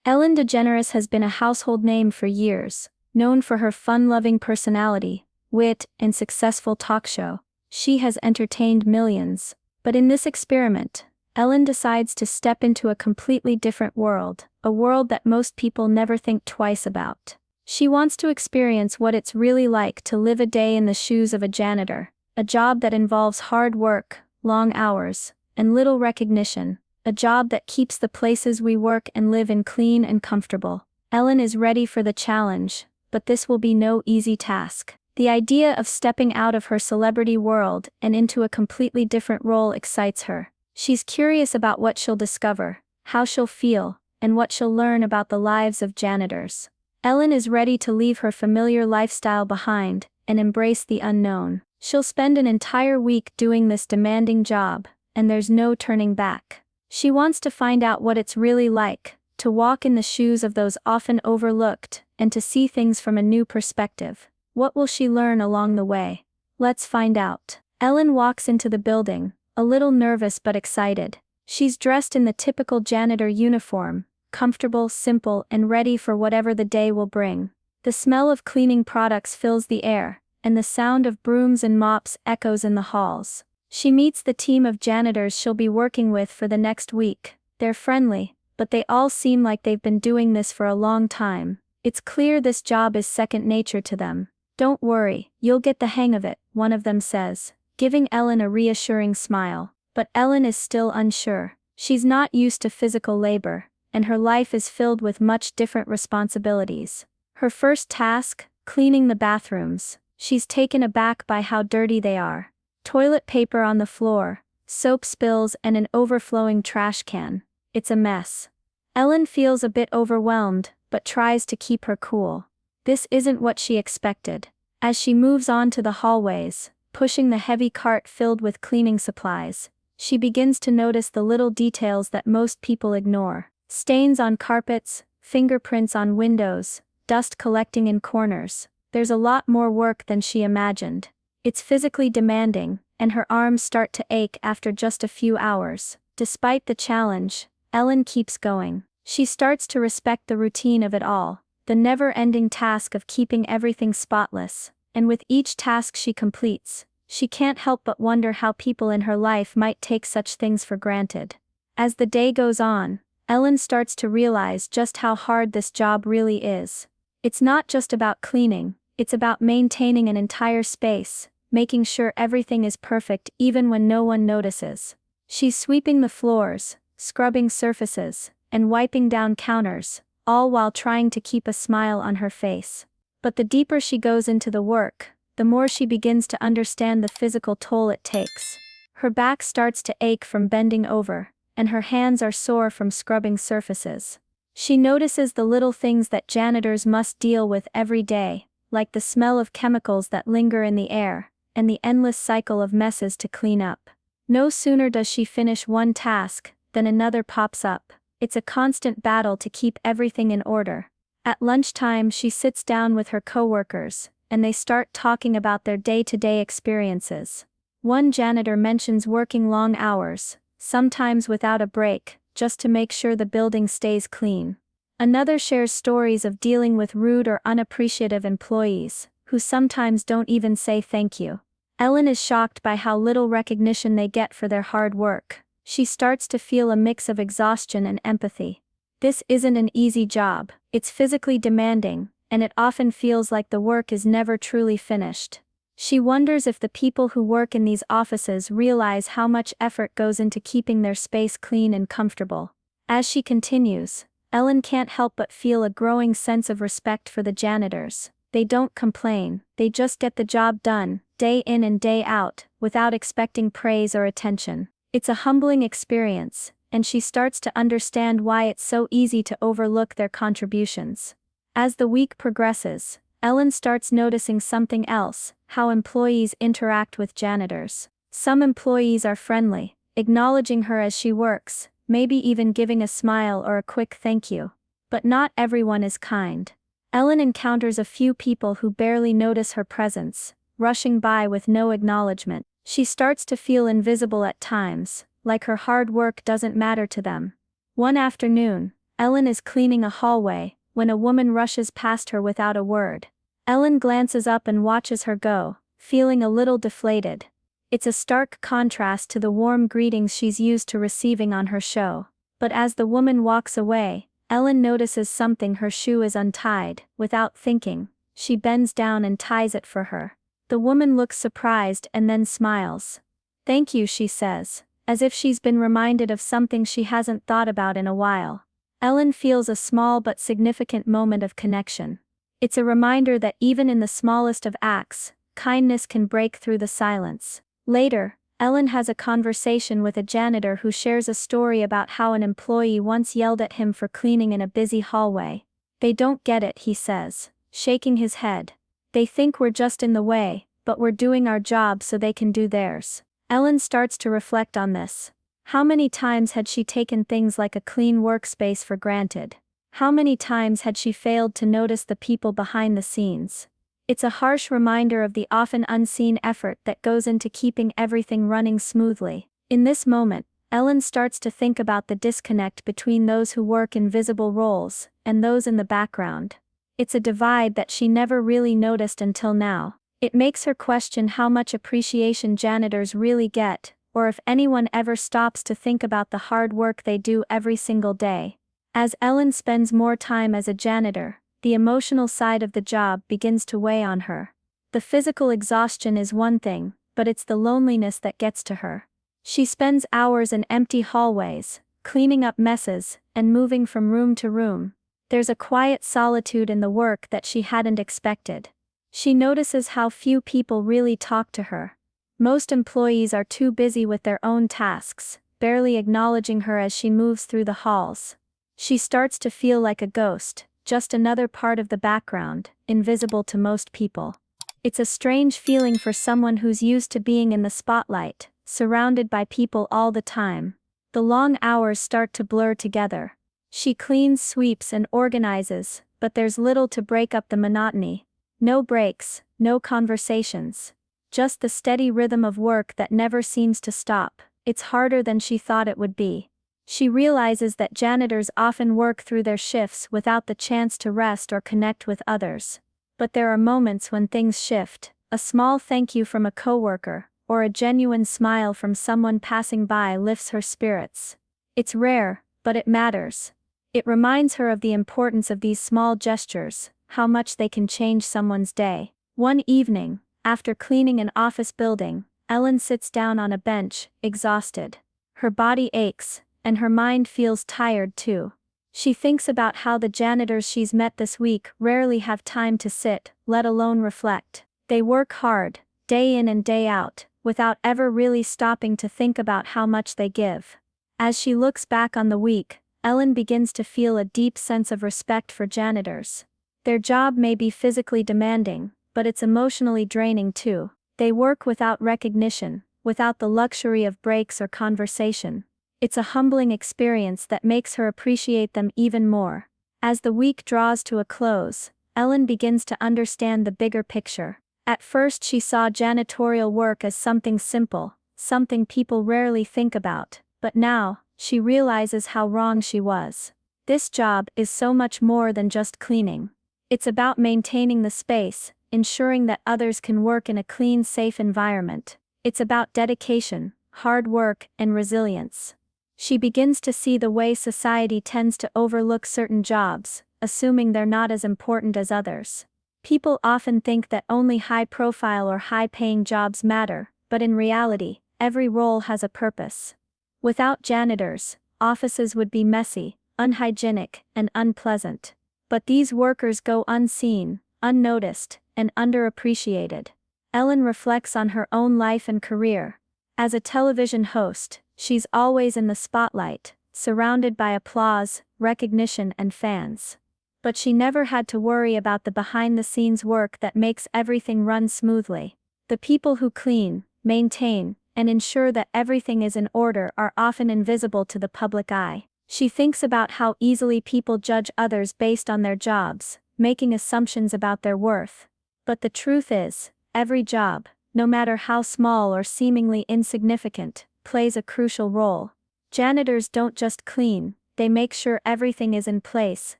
Ellen DeGeneres has been a household name for years, known for her fun-loving personality, wit, and successful talk show. She has entertained millions. But in this experiment, Ellen decides to step into a completely different world, a world that most people never think twice about. She wants to experience what it's really like to live a day in the shoes of a janitor, a job that involves hard work, long hours, and little recognition, a job that keeps the places we work and live in clean and comfortable. Ellen is ready for the challenge, but this will be no easy task. The idea of stepping out of her celebrity world and into a completely different role excites her. She's curious about what she'll discover, how she'll feel, and what she'll learn about the lives of janitors. Ellen is ready to leave her familiar lifestyle behind and embrace the unknown. She'll spend an entire week doing this demanding job, and there's no turning back. She wants to find out what it's really like to walk in the shoes of those often overlooked and to see things from a new perspective. What will she learn along the way? Let's find out. Ellen walks into the building, a little nervous but excited. She's dressed in the typical janitor uniform, comfortable, simple, and ready for whatever the day will bring. The smell of cleaning products fills the air, and the sound of brooms and mops echoes in the halls. She meets the team of janitors she'll be working with for the next week. They're friendly, but they all seem like they've been doing this for a long time. It's clear this job is second nature to them. "Don't worry, you'll get the hang of it," one of them says, giving Ellen a reassuring smile. But Ellen is still unsure. She's not used to physical labor, and her life is filled with much different responsibilities. Her first task, cleaning the bathrooms. She's taken aback by how dirty they are. Toilet paper on the floor, soap spills, and an overflowing trash can. It's a mess. Ellen feels a bit overwhelmed, but tries to keep her cool. This isn't what she expected. As she moves on to the hallways, pushing the heavy cart filled with cleaning supplies, she begins to notice the little details that most people ignore. Stains on carpets, fingerprints on windows, dust collecting in corners. There's a lot more work than she imagined. It's physically demanding, and her arms start to ache after just a few hours. Despite the challenge, Ellen keeps going. She starts to respect the routine of it all, the never-ending task of keeping everything spotless, and with each task she completes, she can't help but wonder how people in her life might take such things for granted. As the day goes on, Ellen starts to realize just how hard this job really is. It's not just about cleaning, it's about maintaining an entire space, making sure everything is perfect even when no one notices. She's sweeping the floors, scrubbing surfaces, and wiping down counters, all while trying to keep a smile on her face. But the deeper she goes into the work, the more she begins to understand the physical toll it takes. Her back starts to ache from bending over, and her hands are sore from scrubbing surfaces. She notices the little things that janitors must deal with every day, like the smell of chemicals that linger in the air, and the endless cycle of messes to clean up. No sooner does she finish one task, than another pops up. It's a constant battle to keep everything in order. At lunchtime she sits down with her coworkers, and they start talking about their day-to-day experiences. One janitor mentions working long hours, sometimes without a break, just to make sure the building stays clean. Another shares stories of dealing with rude or unappreciative employees, who sometimes don't even say thank you. Ellen is shocked by how little recognition they get for their hard work. She starts to feel a mix of exhaustion and empathy. This isn't an easy job, it's physically demanding, and it often feels like the work is never truly finished. She wonders if the people who work in these offices realize how much effort goes into keeping their space clean and comfortable. As she continues, Ellen can't help but feel a growing sense of respect for the janitors. They don't complain, they just get the job done, day in and day out, without expecting praise or attention. It's a humbling experience, and she starts to understand why it's so easy to overlook their contributions. As the week progresses, Ellen starts noticing something else: how employees interact with janitors. Some employees are friendly, acknowledging her as she works, maybe even giving a smile or a quick thank you. But not everyone is kind. Ellen encounters a few people who barely notice her presence, rushing by with no acknowledgement. She starts to feel invisible at times, like her hard work doesn't matter to them. One afternoon, Ellen is cleaning a hallway when a woman rushes past her without a word. Ellen glances up and watches her go, feeling a little deflated. It's a stark contrast to the warm greetings she's used to receiving on her show. But as the woman walks away, Ellen notices something: her shoe is untied. Without thinking, she bends down and ties it for her. The woman looks surprised and then smiles. "Thank you," she says, as if she's been reminded of something she hasn't thought about in a while. Ellen feels a small but significant moment of connection. It's a reminder that even in the smallest of acts, kindness can break through the silence. Later, Ellen has a conversation with a janitor who shares a story about how an employee once yelled at him for cleaning in a busy hallway. "They don't get it," he says, shaking his head. "They think we're just in the way, but we're doing our job so they can do theirs." Ellen starts to reflect on this. How many times had she taken things like a clean workspace for granted? How many times had she failed to notice the people behind the scenes? It's a harsh reminder of the often unseen effort that goes into keeping everything running smoothly. In this moment, Ellen starts to think about the disconnect between those who work in visible roles and those in the background. It's a divide that she never really noticed until now. It makes her question how much appreciation janitors really get, or if anyone ever stops to think about the hard work they do every single day. As Ellen spends more time as a janitor, the emotional side of the job begins to weigh on her. The physical exhaustion is one thing, but it's the loneliness that gets to her. She spends hours in empty hallways, cleaning up messes, and moving from room to room. There's a quiet solitude in the work that she hadn't expected. She notices how few people really talk to her. Most employees are too busy with their own tasks, barely acknowledging her as she moves through the halls. She starts to feel like a ghost, just another part of the background, invisible to most people. It's a strange feeling for someone who's used to being in the spotlight, surrounded by people all the time. The long hours start to blur together. She cleans, sweeps, and organizes, but there's little to break up the monotony. No breaks, no conversations. Just the steady rhythm of work that never seems to stop. It's harder than she thought it would be. She realizes that janitors often work through their shifts without the chance to rest or connect with others. But there are moments when things shift. A small thank you from a coworker, or a genuine smile from someone passing by lifts her spirits. It's rare, but it matters. It reminds her of the importance of these small gestures, how much they can change someone's day. One evening, after cleaning an office building, Ellen sits down on a bench, exhausted. Her body aches, and her mind feels tired too. She thinks about how the janitors she's met this week rarely have time to sit, let alone reflect. They work hard, day in and day out, without ever really stopping to think about how much they give. As she looks back on the week, Ellen begins to feel a deep sense of respect for janitors. Their job may be physically demanding, but it's emotionally draining too. They work without recognition, without the luxury of breaks or conversation. It's a humbling experience that makes her appreciate them even more. As the week draws to a close, Ellen begins to understand the bigger picture. At first she saw janitorial work as something simple, something people rarely think about, but now, she realizes how wrong she was. This job is so much more than just cleaning. It's about maintaining the space, ensuring that others can work in a clean, safe environment. It's about dedication, hard work, and resilience. She begins to see the way society tends to overlook certain jobs, assuming they're not as important as others. People often think that only high-profile or high-paying jobs matter, but in reality, every role has a purpose. Without janitors, offices would be messy, unhygienic, and unpleasant. But these workers go unseen, unnoticed, and underappreciated. Ellen reflects on her own life and career. As a television host, she's always in the spotlight, surrounded by applause, recognition, and fans. But she never had to worry about the behind-the-scenes work that makes everything run smoothly. The people who clean, maintain, and ensure that everything is in order are often invisible to the public eye. She thinks about how easily people judge others based on their jobs, making assumptions about their worth. But the truth is, every job, no matter how small or seemingly insignificant, plays a crucial role. Janitors don't just clean, they make sure everything is in place,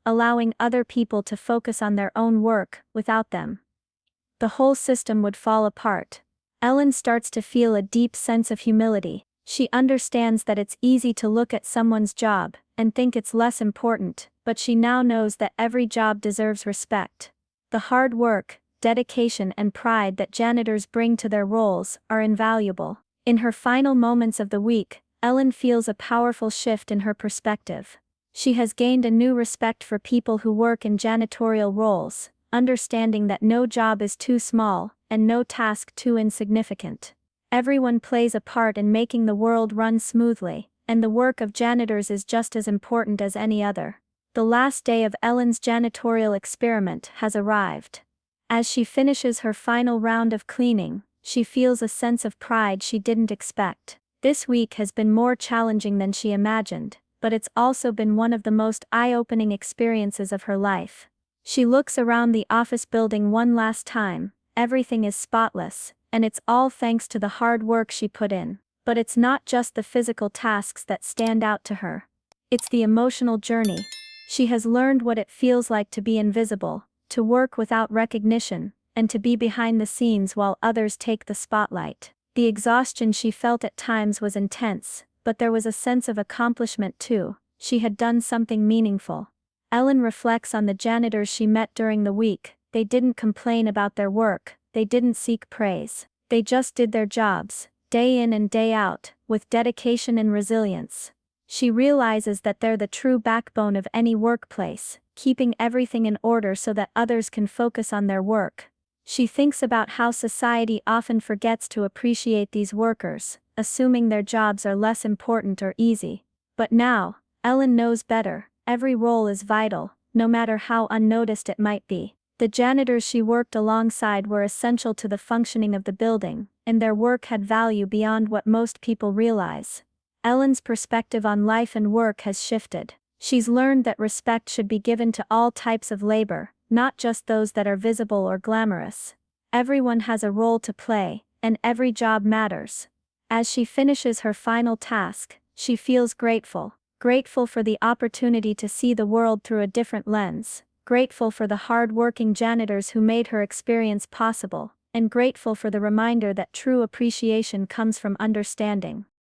allowing other people to focus on their own work without them. The whole system would fall apart. Ellen starts to feel a deep sense of humility. She understands that it's easy to look at someone's job and think it's less important, but she now knows that every job deserves respect. The hard work, dedication and pride that janitors bring to their roles are invaluable. In her final moments of the week, Ellen feels a powerful shift in her perspective. She has gained a new respect for people who work in janitorial roles, understanding that no job is too small, and no task too insignificant. Everyone plays a part in making the world run smoothly, and the work of janitors is just as important as any other. The last day of Ellen's janitorial experiment has arrived. As she finishes her final round of cleaning, she feels a sense of pride she didn't expect. This week has been more challenging than she imagined, but it's also been one of the most eye-opening experiences of her life. She looks around the office building one last time. Everything is spotless, and it's all thanks to the hard work she put in. But it's not just the physical tasks that stand out to her. It's the emotional journey. She has learned what it feels like to be invisible, to work without recognition, and to be behind the scenes while others take the spotlight. The exhaustion she felt at times was intense, but there was a sense of accomplishment too. She had done something meaningful. Ellen reflects on the janitors she met during the week. They didn't complain about their work, they didn't seek praise. They just did their jobs, day in and day out, with dedication and resilience. She realizes that they're the true backbone of any workplace, keeping everything in order so that others can focus on their work. She thinks about how society often forgets to appreciate these workers, assuming their jobs are less important or easy. But now, Ellen knows better. Every role is vital, no matter how unnoticed it might be. The janitors she worked alongside were essential to the functioning of the building, and their work had value beyond what most people realize. Ellen's perspective on life and work has shifted. She's learned that respect should be given to all types of labor, not just those that are visible or glamorous. Everyone has a role to play, and every job matters. As she finishes her final task, she feels grateful. Grateful for the opportunity to see the world through a different lens. Grateful for the hard-working janitors who made her experience possible, and grateful for the reminder that true appreciation comes from understanding.